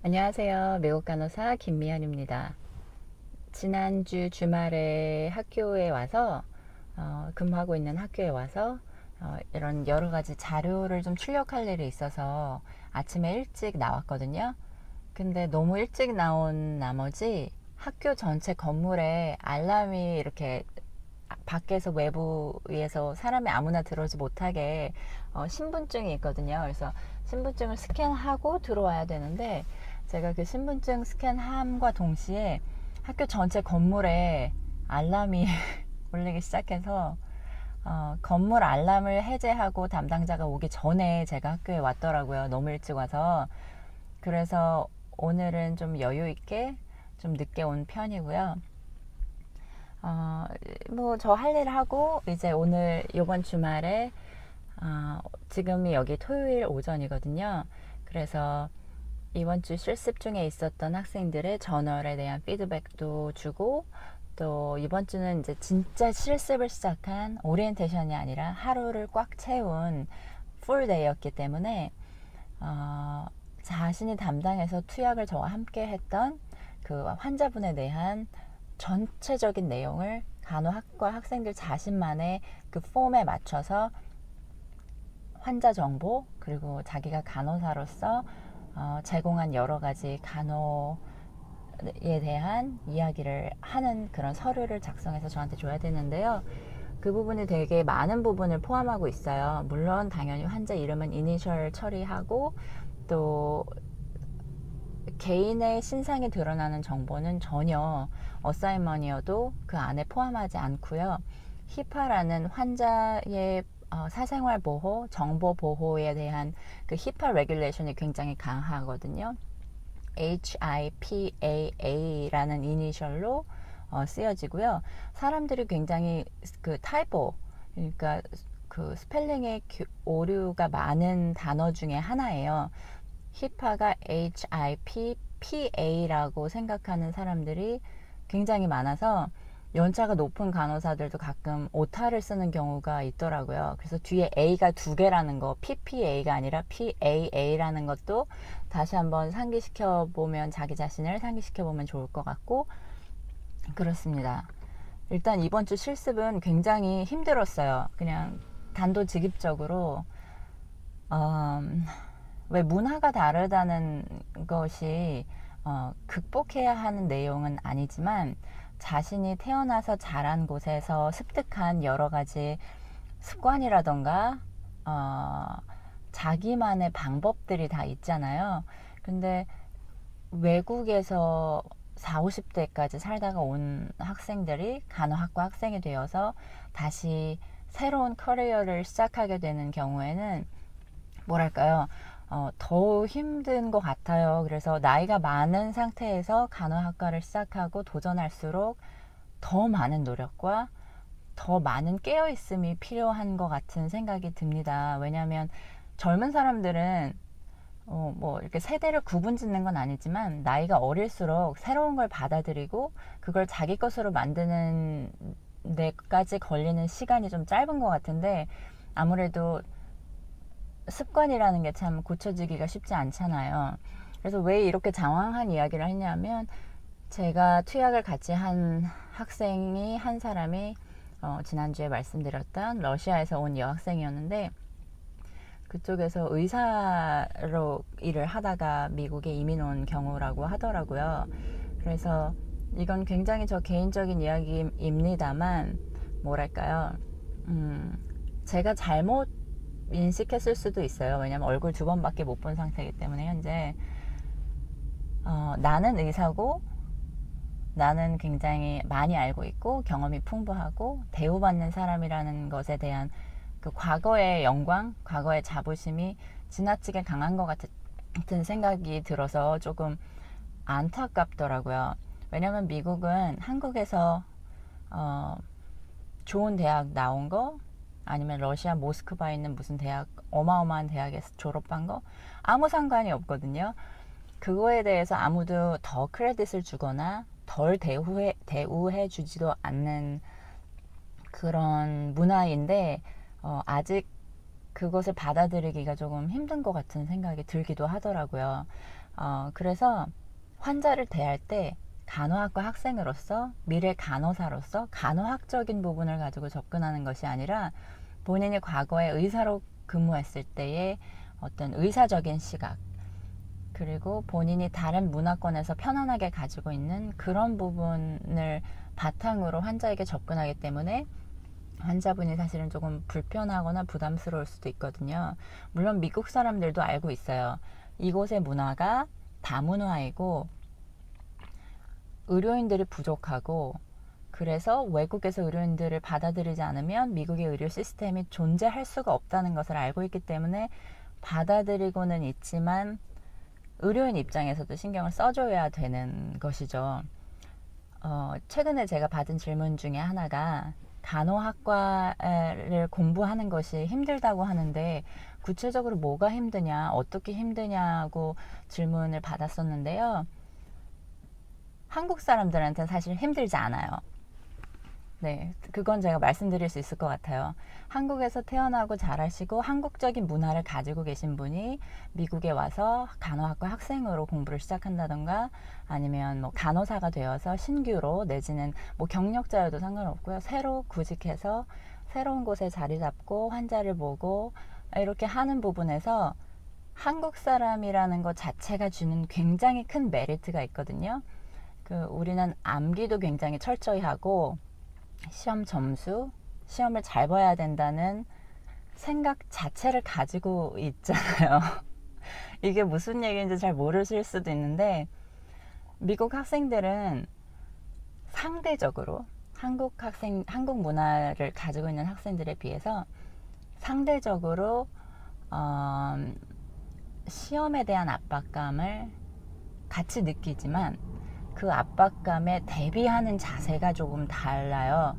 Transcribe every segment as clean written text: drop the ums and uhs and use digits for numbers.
안녕하세요. 미국 간호사 김미연입니다. 지난주 주말에 학교에 와서 근무하고 있는 학교에 와서 이런 여러 가지 자료를 좀 출력할 일이 있어서 아침에 일찍 나왔거든요. 근데 너무 일찍 나온 나머지 학교 전체 건물에 알람이 이렇게 밖에서 외부에서 사람이 아무나 들어오지 못하게 신분증이 있거든요. 그래서 신분증을 스캔하고 들어와야 되는데 제가 그 신분증 스캔함과 동시에 학교 전체 건물에 알람이 울리기 시작해서 건물 알람을 해제하고 담당자가 오기 전에 제가 학교에 왔더라고요. 너무 일찍 와서. 그래서 오늘은 좀 여유 있게 좀 늦게 온 편이고요. 뭐 저 할 일 하고 이제 오늘 요번 주말에 지금이 여기 토요일 오전이거든요. 그래서 이번 주 실습 중에 있었던 학생들의 저널에 대한 피드백도 주고 또 이번 주는 이제 진짜 실습을 시작한 오리엔테이션이 아니라 하루를 꽉 채운 풀데이였기 때문에 자신이 담당해서 투약을 저와 함께 했던 그 환자분에 대한 전체적인 내용을 간호학과 학생들 자신만의 그 폼에 맞춰서 환자 정보 그리고 자기가 간호사로서 제공한 여러 가지 간호에 대한 이야기를 하는 그런 서류를 작성해서 저한테 줘야 되는데요. 그 부분이 되게 많은 부분을 포함하고 있어요. 물론 당연히 환자 이름은 이니셜 처리하고 또 개인의 신상이 드러나는 정보는 전혀 어사인먼이어도 그 안에 포함하지 않고요. 히파라는 환자의 사생활 보호, 정보 보호에 대한 그 히파 레귤레이션이 굉장히 강하거든요. HIPAA라는 이니셜로 쓰여지고요. 사람들이 굉장히 그 타이포, 그러니까 그 스펠링의 오류가 많은 단어 중에 하나예요. 히파가 HIPPA라고 생각하는 사람들이 굉장히 많아서 연차가 높은 간호사들도 가끔 오타를 쓰는 경우가 있더라고요. 그래서 뒤에 A가 두 개라는 거, PPA가 아니라 PAA라는 것도 다시 한번 상기시켜 보면 자기 자신을 상기시켜 보면 좋을 것 같고 그렇습니다. 일단 이번 주 실습은 굉장히 힘들었어요. 그냥 단도직입적으로 왜 문화가 다르다는 것이 극복해야 하는 내용은 아니지만 자신이 태어나서 자란 곳에서 습득한 여러 가지 습관이라던가 자기만의 방법들이 다 있잖아요. 근데 외국에서 4, 50대까지 살다가 온 학생들이 간호학과 학생이 되어서 다시 새로운 커리어를 시작하게 되는 경우에는 뭐랄까요, 더 힘든 것 같아요. 그래서 나이가 많은 상태에서 간호학과를 시작하고 도전할수록 더 많은 노력과 더 많은 깨어있음이 필요한 것 같은 생각이 듭니다. 왜냐하면 젊은 사람들은 뭐 이렇게 세대를 구분 짓는 건 아니지만 나이가 어릴수록 새로운 걸 받아들이고 그걸 자기 것으로 만드는 데까지 걸리는 시간이 좀 짧은 것 같은데 아무래도 습관이라는 게 참 고쳐지기가 쉽지 않잖아요. 그래서 왜 이렇게 장황한 이야기를 했냐면 제가 투약을 같이 한 학생이 한 사람이 지난주에 말씀드렸던 러시아에서 온 여학생이었는데 그쪽에서 의사로 일을 하다가 미국에 이민 온 경우라고 하더라고요. 그래서 이건 굉장히 저 개인적인 이야기입니다만 뭐랄까요, 제가 잘못 인식했을 수도 있어요. 왜냐면 얼굴 두 번밖에 못 본 상태이기 때문에 현재 나는 의사고 나는 굉장히 많이 알고 있고 경험이 풍부하고 대우받는 사람이라는 것에 대한 그 과거의 영광, 과거의 자부심이 지나치게 강한 것 같은 생각이 들어서 조금 안타깝더라고요. 왜냐면 미국은 한국에서 좋은 대학 나온 거 아니면 러시아 모스크바에 있는 무슨 대학 어마어마한 대학에서 졸업한 거 아무 상관이 없거든요. 그거에 대해서 아무도 더 크레딧을 주거나 덜 대우해 주지도 않는 그런 문화인데 아직 그것을 받아들이기가 조금 힘든 것 같은 생각이 들기도 하더라고요. 그래서 환자를 대할 때 간호학과 학생으로서, 미래 간호사로서 간호학적인 부분을 가지고 접근하는 것이 아니라 본인이 과거에 의사로 근무했을 때의 어떤 의사적인 시각, 그리고 본인이 다른 문화권에서 편안하게 가지고 있는 그런 부분을 바탕으로 환자에게 접근하기 때문에 환자분이 사실은 조금 불편하거나 부담스러울 수도 있거든요. 물론 미국 사람들도 알고 있어요. 이곳의 문화가 다문화이고 의료인들이 부족하고, 그래서 외국에서 의료인들을 받아들이지 않으면 미국의 의료 시스템이 존재할 수가 없다는 것을 알고 있기 때문에 받아들이고는 있지만 의료인 입장에서도 신경을 써줘야 되는 것이죠. 최근에 제가 받은 질문 중에 하나가 간호학과를 공부하는 것이 힘들다고 하는데 구체적으로 뭐가 힘드냐, 어떻게 힘드냐고 질문을 받았었는데요. 한국 사람들한테는 사실 힘들지 않아요. 네, 그건 제가 말씀드릴 수 있을 것 같아요. 한국에서 태어나고 자라시고 한국적인 문화를 가지고 계신 분이 미국에 와서 간호학과 학생으로 공부를 시작한다던가, 아니면 뭐 간호사가 되어서 신규로, 내지는 뭐 경력자여도 상관없고요, 새로 구직해서 새로운 곳에 자리 잡고 환자를 보고 이렇게 하는 부분에서 한국 사람이라는 것 자체가 주는 굉장히 큰 메리트가 있거든요. 우리는 암기도 굉장히 철저히 하고 시험 점수, 시험을 잘 봐야 된다는 생각 자체를 가지고 있잖아요. 이게 무슨 얘기인지 잘 모르실 수도 있는데, 미국 학생들은 상대적으로 한국 문화를 가지고 있는 학생들에 비해서 상대적으로 시험에 대한 압박감을 같이 느끼지만 그 압박감에 대비하는 자세가 조금 달라요.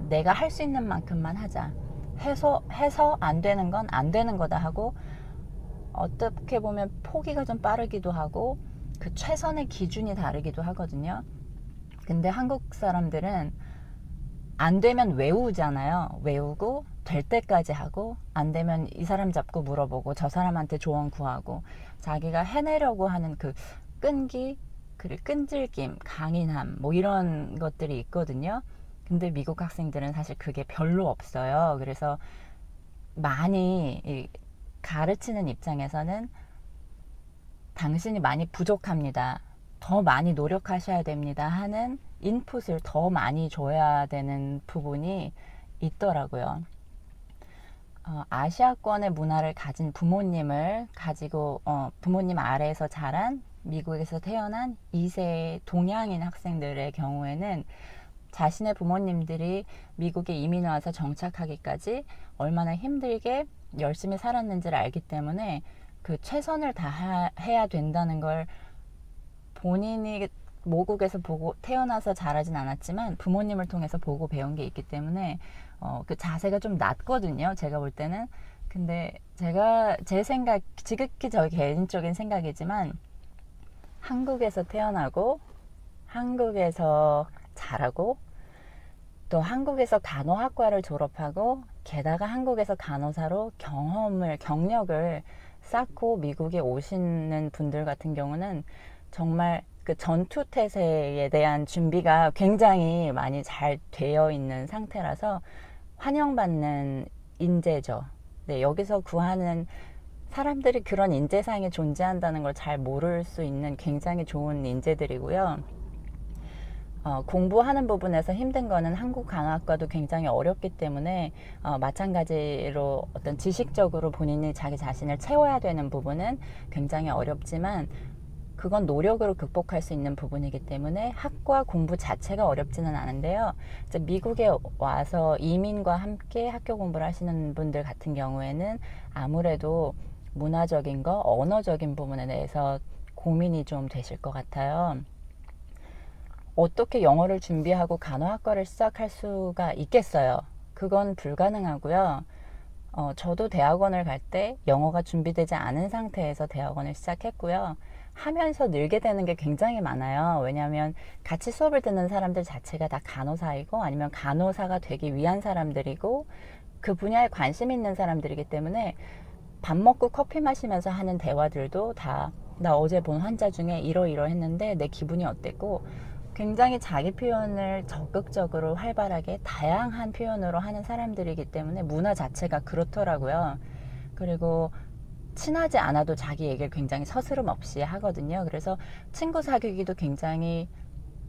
내가 할 수 있는 만큼만 하자. 해서 안 되는 건 안 되는 거다 하고, 어떻게 보면 포기가 좀 빠르기도 하고 그 최선의 기준이 다르기도 하거든요. 근데 한국 사람들은 안 되면 외우잖아요. 외우고 될 때까지 하고, 안 되면 이 사람 잡고 물어보고 저 사람한테 조언 구하고, 자기가 해내려고 하는 그 끈기, 그리고 끈질김, 강인함, 뭐 이런 것들이 있거든요. 근데 미국 학생들은 사실 그게 별로 없어요. 그래서 많이 가르치는 입장에서는 당신이 많이 부족합니다, 더 많이 노력하셔야 됩니다 하는 인풋을 더 많이 줘야 되는 부분이 있더라고요. 아시아권의 문화를 가진 부모님을 가지고 부모님 아래에서 자란 미국에서 태어난 2세 동양인 학생들의 경우에는 자신의 부모님들이 미국에 이민 와서 정착하기까지 얼마나 힘들게 열심히 살았는지를 알기 때문에 그 최선을 다해야 된다는 걸 본인이 모국에서 보고 태어나서 자라진 않았지만 부모님을 통해서 보고 배운 게 있기 때문에 그 자세가 좀 낮거든요, 제가 볼 때는. 근데 제 생각, 지극히 저 개인적인 생각이지만, 한국에서 태어나고 한국에서 자라고 또 한국에서 간호학과를 졸업하고 게다가 한국에서 간호사로 경력을 쌓고 미국에 오시는 분들 같은 경우는 정말 그 전투태세에 대한 준비가 굉장히 많이 잘 되어 있는 상태라서 환영받는 인재죠. 네, 여기서 구하는 사람들이 그런 인재상이 존재한다는 걸 잘 모를 수 있는 굉장히 좋은 인재들이고요. 공부하는 부분에서 힘든 거는 한국 강학과도 굉장히 어렵기 때문에 마찬가지로 어떤 지식적으로 본인이 자기 자신을 채워야 되는 부분은 굉장히 어렵지만 그건 노력으로 극복할 수 있는 부분이기 때문에 학과 공부 자체가 어렵지는 않은데요. 이제 미국에 와서 이민과 함께 학교 공부를 하시는 분들 같은 경우에는 아무래도 문화적인 거, 언어적인 부분에 대해서 고민이 좀 되실 것 같아요. 어떻게 영어를 준비하고 간호학과를 시작할 수가 있겠어요? 그건 불가능하고요. 저도 대학원을 갈 때 영어가 준비되지 않은 상태에서 대학원을 시작했고요. 하면서 늘게 되는 게 굉장히 많아요. 왜냐하면 같이 수업을 듣는 사람들 자체가 다 간호사이고 아니면 간호사가 되기 위한 사람들이고 그 분야에 관심 있는 사람들이기 때문에 밥 먹고 커피 마시면서 하는 대화들도 다 나 어제 본 환자 중에 이러이러했는데 내 기분이 어땠고 굉장히 자기 표현을 적극적으로 활발하게 다양한 표현으로 하는 사람들이기 때문에 문화 자체가 그렇더라고요. 그리고 친하지 않아도 자기 얘기를 굉장히 서스럼 없이 하거든요. 그래서 친구 사귀기도 굉장히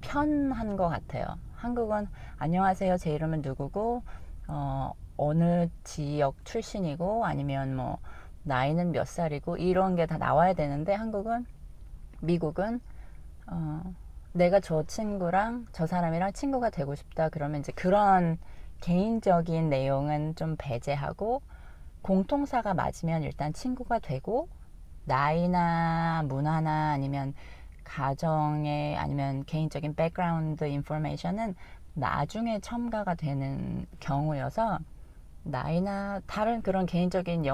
편한 것 같아요. 한국은 안녕하세요. 제 이름은 누구고 어느 지역 출신이고 아니면 뭐 나이는 몇 살이고 이런 게 다 나와야 되는데 미국은 어, 내가 저 친구랑 저 사람이랑 친구가 되고 싶다 그러면 이제 그런 개인적인 내용은 좀 배제하고 공통사가 맞으면 일단 친구가 되고 나이나 문화나 아니면 가정의 아니면 개인적인 백그라운드 인포메이션은 나중에 첨가가 되는 경우여서 나이나 다른 그런 개인적인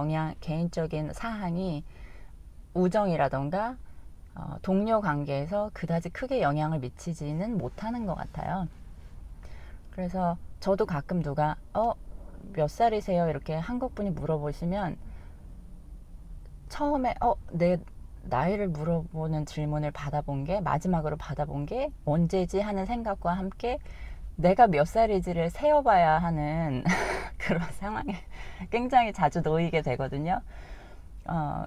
개인적인 사항이 우정이라던가 동료 관계에서 그다지 크게 영향을 미치지는 못하는 것 같아요. 그래서 저도 가끔 누가 몇 살이세요? 이렇게 한국 분이 물어보시면 처음에 내 나이를 물어보는 질문을 마지막으로 받아본 게 언제지 하는 생각과 함께 내가 몇 살이지를 세어봐야 하는 그런 상황에 굉장히 자주 놓이게 되거든요. 어,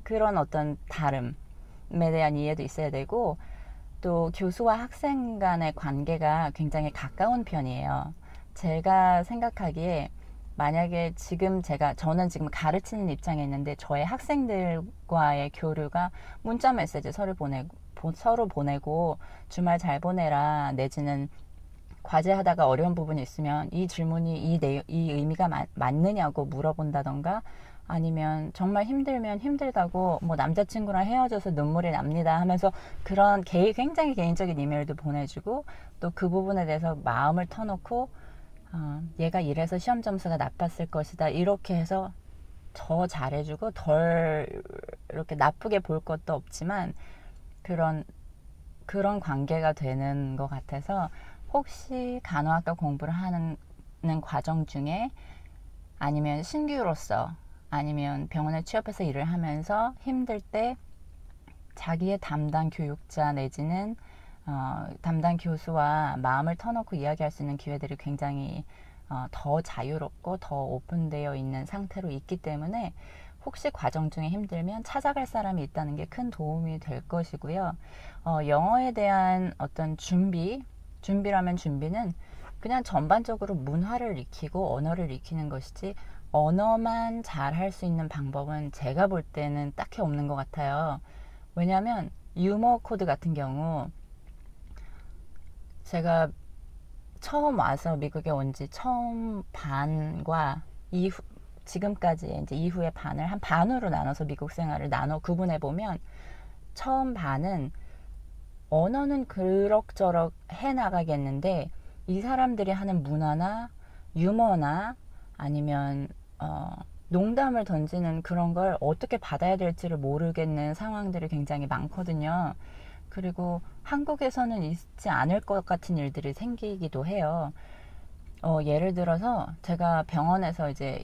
그런 어떤 다름에 대한 이해도 있어야 되고 또 교수와 학생 간의 관계가 굉장히 가까운 편이에요. 제가 생각하기에 만약에 저는 지금 가르치는 입장에 있는데 저의 학생들과의 교류가 문자 메시지 서로 보내고 주말 잘 보내라 내지는 과제하다가 어려운 부분이 있으면 이 질문이 이 의미가 맞느냐고 물어본다던가 아니면 정말 힘들면 힘들다고 뭐 남자친구랑 헤어져서 눈물이 납니다 하면서 그런 굉장히 개인적인 이메일도 보내주고 또 그 부분에 대해서 마음을 터놓고 얘가 이래서 시험 점수가 나빴을 것이다 이렇게 해서 더 잘해주고 덜 이렇게 나쁘게 볼 것도 없지만 그런 관계가 되는 것 같아서 혹시 간호학과 공부를 하는 과정 중에 아니면 신규로서 아니면 병원에 취업해서 일을 하면서 힘들 때 자기의 담당 교육자 내지는 담당 교수와 마음을 터놓고 이야기할 수 있는 기회들이 굉장히 더 자유롭고 더 오픈되어 있는 상태로 있기 때문에 혹시 과정 중에 힘들면 찾아갈 사람이 있다는 게 큰 도움이 될 것이고요. 영어에 대한 어떤 준비라면 준비는 그냥 전반적으로 문화를 익히고 언어를 익히는 것이지 언어만 잘 할 수 있는 방법은 제가 볼 때는 딱히 없는 것 같아요. 왜냐하면 유머 코드 같은 경우 제가 처음 와서 미국에 온 지 처음 반과 지금까지 이제 이후의 반을 한 반으로 나눠서 미국 생활을 구분해 보면 처음 반은 언어는 그럭저럭 해 나가겠는데 이 사람들이 하는 문화나 유머나 아니면 농담을 던지는 그런 걸 어떻게 받아야 될지를 모르겠는 상황들이 굉장히 많거든요. 그리고 한국에서는 있지 않을 것 같은 일들이 생기기도 해요. 예를 들어서 제가 병원에서 이제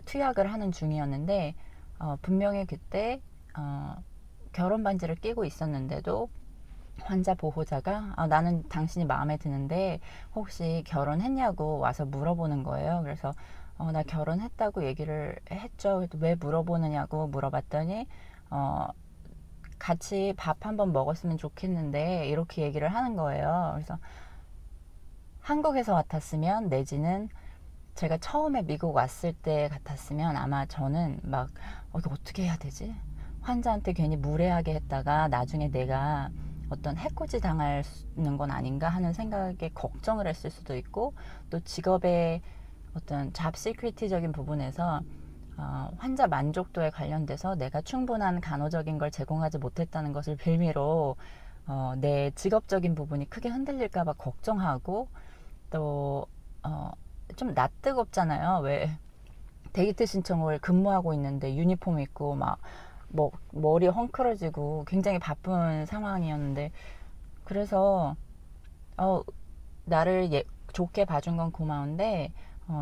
투약을 하는 중이었는데 분명히 그때 결혼 반지를 끼고 있었는데도 환자 보호자가 나는 당신이 마음에 드는데 혹시 결혼했냐고 와서 물어보는 거예요. 그래서 나 결혼했다고 얘기를 했죠. 왜 물어보느냐고 물어봤더니 같이 밥 한번 먹었으면 좋겠는데 이렇게 얘기를 하는 거예요. 그래서 한국에서 같았으면 내지는 제가 처음에 미국 왔을 때 같았으면 아마 저는 막 이거 어떻게 해야 되지? 환자한테 괜히 무례하게 했다가 나중에 내가 어떤 해코지 당하는 건 아닌가 하는 생각에 걱정을 했을 수도 있고 또 직업의 어떤 잡 시크리티적인 부분에서 환자 만족도에 관련돼서 내가 충분한 간호적인 걸 제공하지 못했다는 것을 빌미로 내 직업적인 부분이 크게 흔들릴까봐 걱정하고 또 좀 낯뜨겁잖아요. 왜 데이트 신청을 근무하고 있는데 유니폼 입고 막 머리 헝클어지고 굉장히 바쁜 상황이었는데 그래서 나를 좋게 봐준 건 고마운데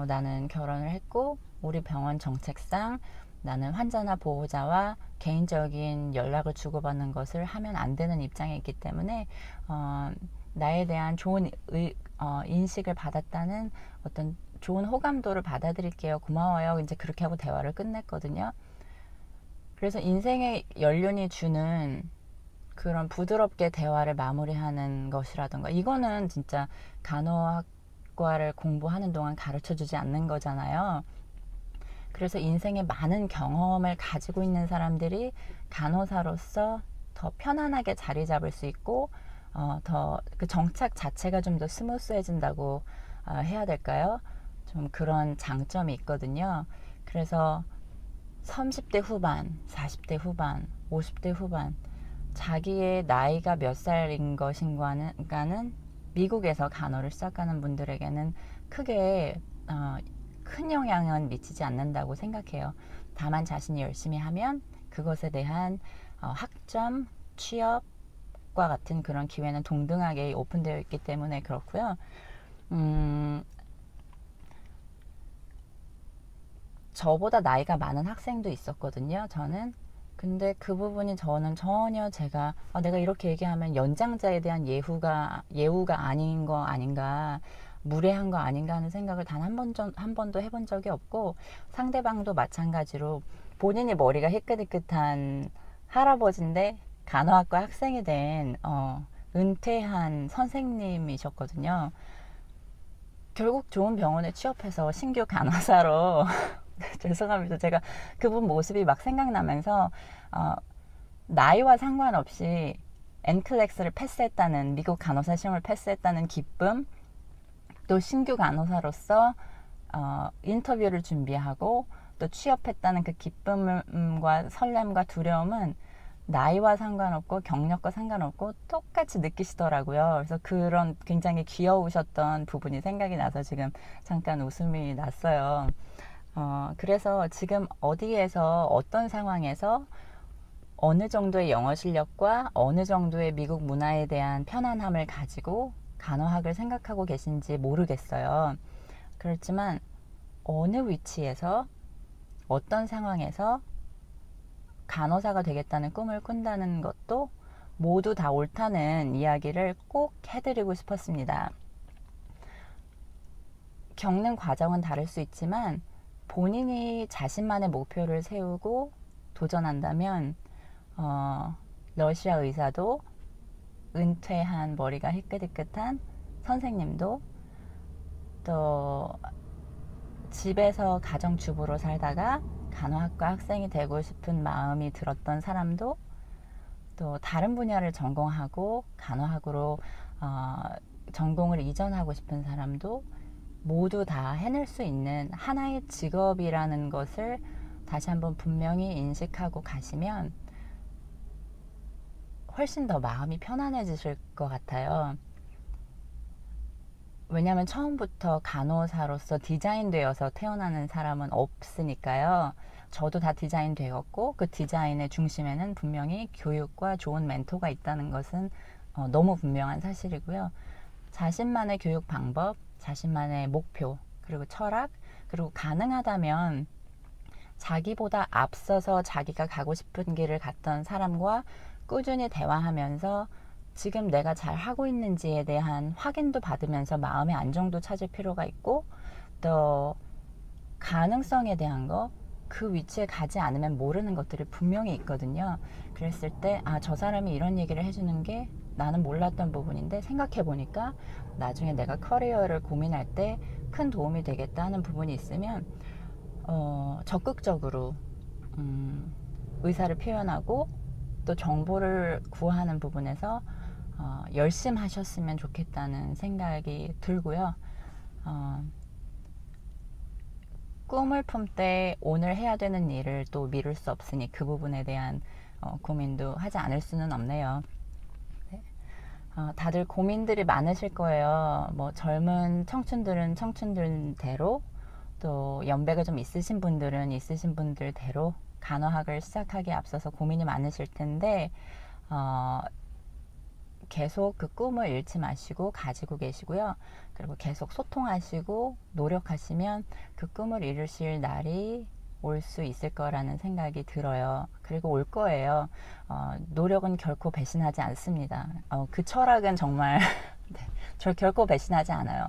나는 결혼을 했고 우리 병원 정책상 나는 환자나 보호자와 개인적인 연락을 주고받는 것을 하면 안 되는 입장에 있기 때문에 나에 대한 좋은 인식을 받았다는 어떤 좋은 호감도를 받아들일게요. 고마워요. 이제 그렇게 하고 대화를 끝냈거든요. 그래서 인생의 연륜이 주는 그런 부드럽게 대화를 마무리하는 것이라던가 이거는 진짜 간호학과를 공부하는 동안 가르쳐주지 않는 거잖아요. 그래서 인생의 많은 경험을 가지고 있는 사람들이 간호사로서 더 편안하게 자리 잡을 수 있고 더 그 정착 자체가 좀 더 스무스해진다고 해야 될까요? 좀 그런 장점이 있거든요. 그래서 30대 후반, 40대 후반, 50대 후반 자기의 나이가 몇 살인 것인가는 미국에서 간호를 시작하는 분들에게는 크게 큰 영향은 미치지 않는다고 생각해요. 다만 자신이 열심히 하면 그것에 대한 학점, 취업과 같은 그런 기회는 동등하게 오픈되어 있기 때문에 그렇고요. 저보다 나이가 많은 학생도 있었거든요. 저는. 근데 그 부분이 저는 전혀 제가 내가 이렇게 얘기하면 연장자에 대한 예우가 아닌 거 아닌가, 무례한 거 아닌가 하는 생각을 단 한 번도 해본 적이 없고, 상대방도 마찬가지로 본인이 머리가 희끗희끗한 할아버지인데 간호학과 학생이 된 은퇴한 선생님이셨거든요. 결국 좋은 병원에 취업해서 신규 간호사로 죄송합니다. 제가 그분 모습이 막 생각나면서 나이와 상관없이 NCLEX를 패스했다는, 미국 간호사 시험을 패스했다는 기쁨, 또 신규 간호사로서 인터뷰를 준비하고 또 취업했다는 그 기쁨과 설렘과 두려움은 나이와 상관없고 경력과 상관없고 똑같이 느끼시더라고요. 그래서 그런 굉장히 귀여우셨던 부분이 생각이 나서 지금 잠깐 웃음이 났어요. 그래서 지금 어디에서 어떤 상황에서 어느 정도의 영어 실력과 어느 정도의 미국 문화에 대한 편안함을 가지고 간호학을 생각하고 계신지 모르겠어요. 그렇지만 어느 위치에서 어떤 상황에서 간호사가 되겠다는 꿈을 꾼다는 것도 모두 다 옳다는 이야기를 꼭 해드리고 싶었습니다. 겪는 과정은 다를 수 있지만 본인이 자신만의 목표를 세우고 도전한다면 러시아 의사도, 은퇴한 머리가 희끗희끗한 선생님도, 또 집에서 가정주부로 살다가 간호학과 학생이 되고 싶은 마음이 들었던 사람도, 또 다른 분야를 전공하고 간호학으로 전공을 이전하고 싶은 사람도 모두 다 해낼 수 있는 하나의 직업이라는 것을 다시 한번 분명히 인식하고 가시면 훨씬 더 마음이 편안해지실 것 같아요. 왜냐하면 처음부터 간호사로서 디자인되어서 태어나는 사람은 없으니까요. 저도 다 디자인되었고 그 디자인의 중심에는 분명히 교육과 좋은 멘토가 있다는 것은 너무 분명한 사실이고요. 자신만의 교육 방법, 자신만의 목표, 그리고 철학, 그리고 가능하다면 자기보다 앞서서 자기가 가고 싶은 길을 갔던 사람과 꾸준히 대화하면서 지금 내가 잘 하고 있는지에 대한 확인도 받으면서 마음의 안정도 찾을 필요가 있고, 또 가능성에 대한 거, 그 위치에 가지 않으면 모르는 것들이 분명히 있거든요. 그랬을 때 저 사람이 이런 얘기를 해주는 게 나는 몰랐던 부분인데 생각해 보니까 나중에 내가 커리어를 고민할 때 큰 도움이 되겠다 하는 부분이 있으면 적극적으로 의사를 표현하고 또 정보를 구하는 부분에서 열심하셨으면 좋겠다는 생각이 들고요. 꿈을 품 때 오늘 해야 되는 일을 또 미룰 수 없으니 그 부분에 대한 고민도 하지 않을 수는 없네요. 네. 다들 고민들이 많으실 거예요. 뭐 젊은 청춘들은 청춘들대로, 또 연배가 좀 있으신 분들은 있으신 분들대로 간호학을 시작하기에 앞서서 고민이 많으실 텐데 계속 그 꿈을 잃지 마시고 가지고 계시고요. 그리고 계속 소통하시고 노력하시면 그 꿈을 이루실 날이 올 수 있을 거라는 생각이 들어요. 그리고 올 거예요. 노력은 결코 배신하지 않습니다. 그 철학은 정말 네, 저 결코 배신하지 않아요.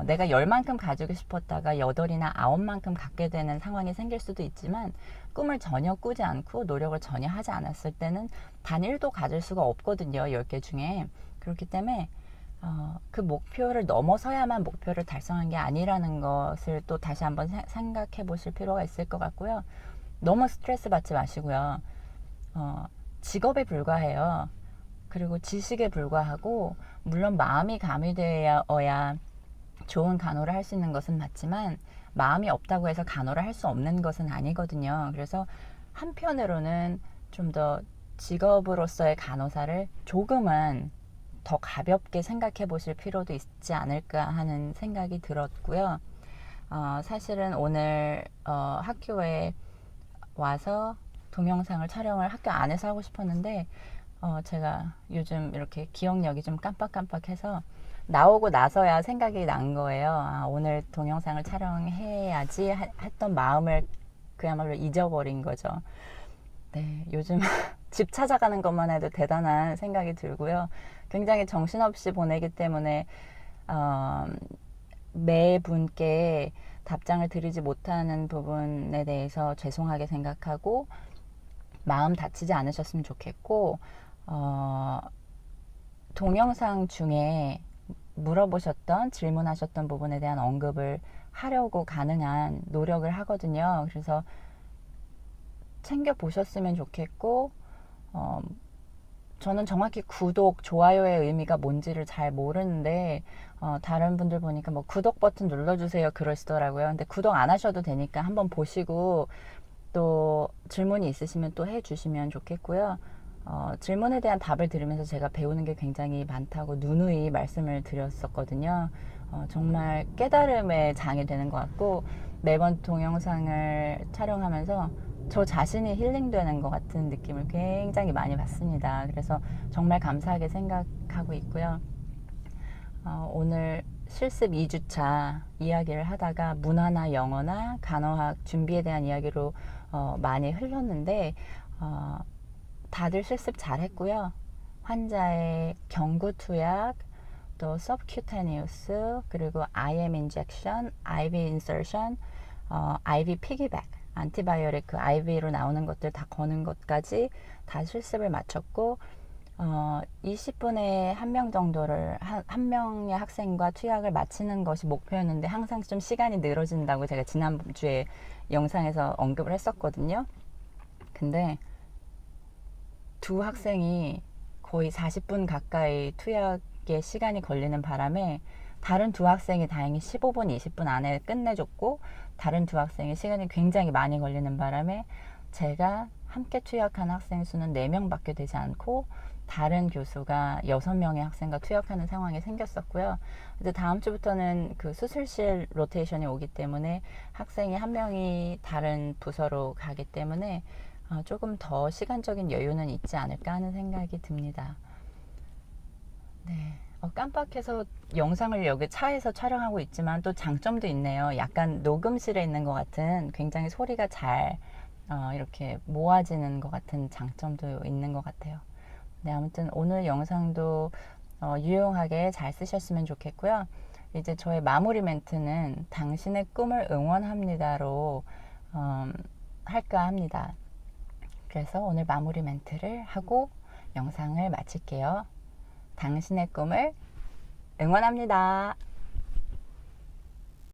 내가 10만큼 가지고 싶었다가 8이나 9만큼 갖게 되는 상황이 생길 수도 있지만 꿈을 전혀 꾸지 않고 노력을 전혀 하지 않았을 때는 단 1도 가질 수가 없거든요. 10개 중에. 그렇기 때문에 그 목표를 넘어서야만 목표를 달성한 게 아니라는 것을 또 다시 한번 생각해 보실 필요가 있을 것 같고요. 너무 스트레스 받지 마시고요. 직업에 불과해요. 그리고 지식에 불과하고 물론 마음이 가미되어야 좋은 간호를 할 수 있는 것은 맞지만 마음이 없다고 해서 간호를 할 수 없는 것은 아니거든요. 그래서 한편으로는 좀 더 직업으로서의 간호사를 조금은 더 가볍게 생각해 보실 필요도 있지 않을까 하는 생각이 들었고요. 사실은 오늘 학교에 와서 동영상을 촬영을 학교 안에서 하고 싶었는데 제가 요즘 이렇게 기억력이 좀 깜빡깜빡해서 나오고 나서야 생각이 난 거예요. 오늘 동영상을 촬영해야지 했던 마음을 그야말로 잊어버린 거죠. 네, 요즘 집 찾아가는 것만 해도 대단한 생각이 들고요. 굉장히 정신없이 보내기 때문에 매분께 답장을 드리지 못하는 부분에 대해서 죄송하게 생각하고 마음 다치지 않으셨으면 좋겠고 동영상 중에 물어보셨던 질문하셨던 부분에 대한 언급을 하려고 가능한 노력을 하거든요. 그래서 챙겨보셨으면 좋겠고 저는 정확히 구독, 좋아요의 의미가 뭔지를 잘 모르는데 다른 분들 보니까 뭐 구독 버튼 눌러주세요 그러시더라고요. 근데 구독 안 하셔도 되니까 한번 보시고 또 질문이 있으시면 또 해주시면 좋겠고요. 질문에 대한 답을 들으면서 제가 배우는 게 굉장히 많다고 누누이 말씀을 드렸었거든요. 정말 깨달음의 장이 되는 것 같고 매번 동영상을 촬영하면서 저 자신이 힐링되는 것 같은 느낌을 굉장히 많이 받습니다. 그래서 정말 감사하게 생각하고 있고요. 오늘 실습 2주차 이야기를 하다가 문화나 영어나 간호학 준비에 대한 이야기로 많이 흘렀는데 다들 실습 잘 했고요. 환자의 경구 투약, 또 subcutaneous, 그리고 IM injection, IV insertion, IV piggyback, 안티바이오릭 그 IV로 나오는 것들 다 거는 것까지 다 실습을 마쳤고 20분에 한 명 정도를 한 명의 학생과 투약을 마치는 것이 목표였는데 항상 좀 시간이 늘어진다고 제가 지난주에 영상에서 언급을 했었거든요. 근데 두 학생이 거의 40분 가까이 투약에 시간이 걸리는 바람에 다른 두 학생이 다행히 15분, 20분 안에 끝내줬고 다른 두 학생이 시간이 굉장히 많이 걸리는 바람에 제가 함께 투약한 학생 수는 4명밖에 되지 않고 다른 교수가 6명의 학생과 투약하는 상황이 생겼었고요. 이제 다음 주부터는 그 수술실 로테이션이 오기 때문에 학생이 한 명이 다른 부서로 가기 때문에 조금 더 시간적인 여유는 있지 않을까 하는 생각이 듭니다. 네. 깜빡해서 영상을 여기 차에서 촬영하고 있지만 또 장점도 있네요. 약간 녹음실에 있는 것 같은 굉장히 소리가 잘 이렇게 모아지는 것 같은 장점도 있는 것 같아요. 네, 아무튼 오늘 영상도 유용하게 잘 쓰셨으면 좋겠고요. 이제 저의 마무리 멘트는 당신의 꿈을 응원합니다로 할까 합니다. 그래서 오늘 마무리 멘트를 하고 영상을 마칠게요. 당신의 꿈을 응원합니다.